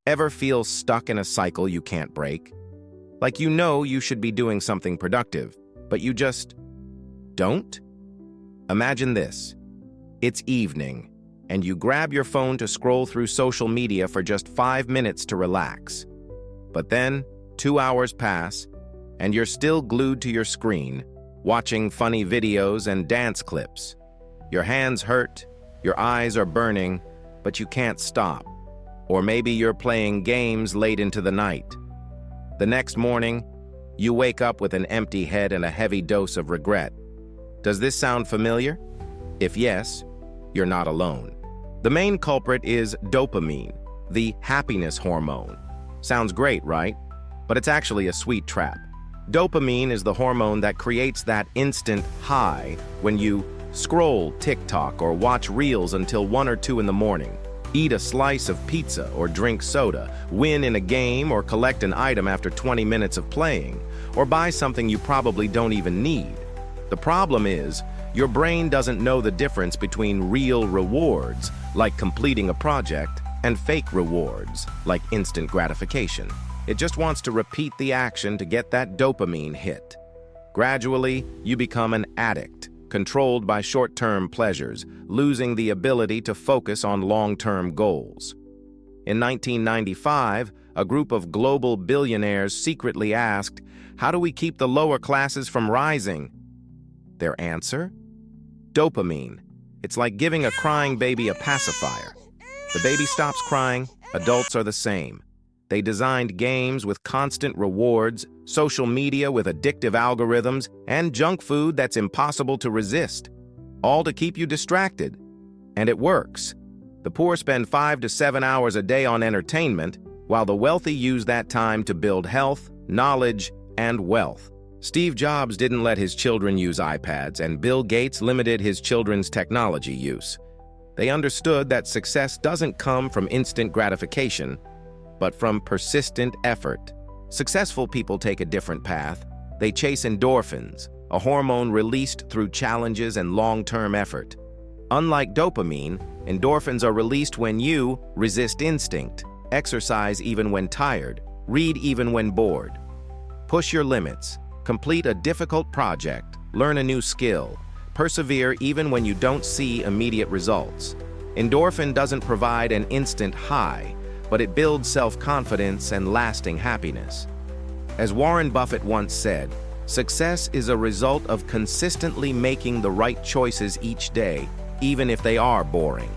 Ever feel stuck in a cycle you can't break? Like you know you should be doing something productive, but you just don't? Imagine this. It's evening, and you grab your phone to scroll through social media for just 5 minutes to relax. But then, 2 hours pass, and you're still glued to your screen, watching funny videos and dance clips. Your hands hurt, your eyes are burning, but you can't stop. Or maybe you're playing games late into the night. The next morning, you wake up with an empty head and a heavy dose of regret. Does this sound familiar? If yes, you're not alone. The main culprit is dopamine, the happiness hormone. Sounds great, right? But it's actually a sweet trap. Dopamine is the hormone that creates that instant high when you scroll TikTok or watch reels until 1 or 2 in the morning, eat a slice of pizza or drink soda, win in a game or collect an item after 20 minutes of playing, or buy something you probably don't even need. The problem is, your brain doesn't know the difference between real rewards, like completing a project, and fake rewards, like instant gratification. It just wants to repeat the action to get that dopamine hit. Gradually, you become an addict, controlled by short-term pleasures, losing the ability to focus on long-term goals. In 1995, a group of global billionaires secretly asked, "How do we keep the lower classes from rising?" Their answer? Dopamine. It's like giving a crying baby a pacifier. The baby stops crying, adults are the same. They designed games with constant rewards, social media with addictive algorithms, and junk food that's impossible to resist, all to keep you distracted. And it works. The poor spend 5 to 7 hours a day on entertainment, while the wealthy use that time to build health, knowledge, and wealth. Steve Jobs didn't let his children use iPads, and Bill Gates limited his children's technology use. They understood that success doesn't come from instant gratification, but from persistent effort. Successful people take a different path. They chase endorphins, a hormone released through challenges and long-term effort. Unlike dopamine, endorphins are released when you resist instinct, exercise even when tired, read even when bored. Push your limits, complete a difficult project, learn a new skill, persevere even when you don't see immediate results. Endorphin doesn't provide an instant high, but it builds self-confidence and lasting happiness. As Warren Buffett once said, success is a result of consistently making the right choices each day, even if they are boring.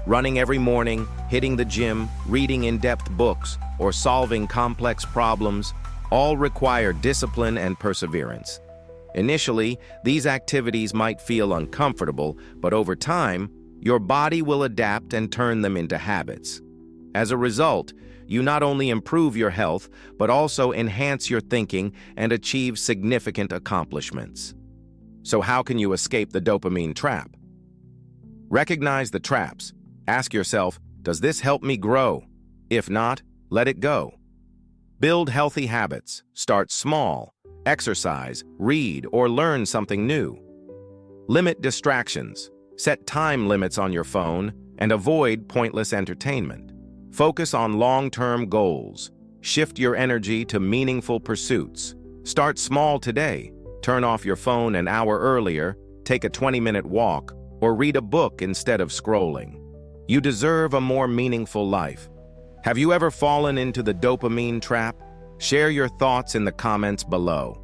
Running every morning, hitting the gym, reading in-depth books, or solving complex problems all require discipline and perseverance. Initially, these activities might feel uncomfortable, but over time, your body will adapt and turn them into habits. As a result, you not only improve your health, but also enhance your thinking and achieve significant accomplishments. So how can you escape the dopamine trap? Recognize the traps. Ask yourself, does this help me grow? If not, let it go. Build healthy habits. Start small. Exercise, read, or learn something new. Limit distractions. Set time limits on your phone and avoid pointless entertainment. Focus on long-term goals. Shift your energy to meaningful pursuits. Start small today. Turn off your phone an hour earlier, take a 20-minute walk, or read a book instead of scrolling. You deserve a more meaningful life. Have you ever fallen into the dopamine trap? Share your thoughts in the comments below.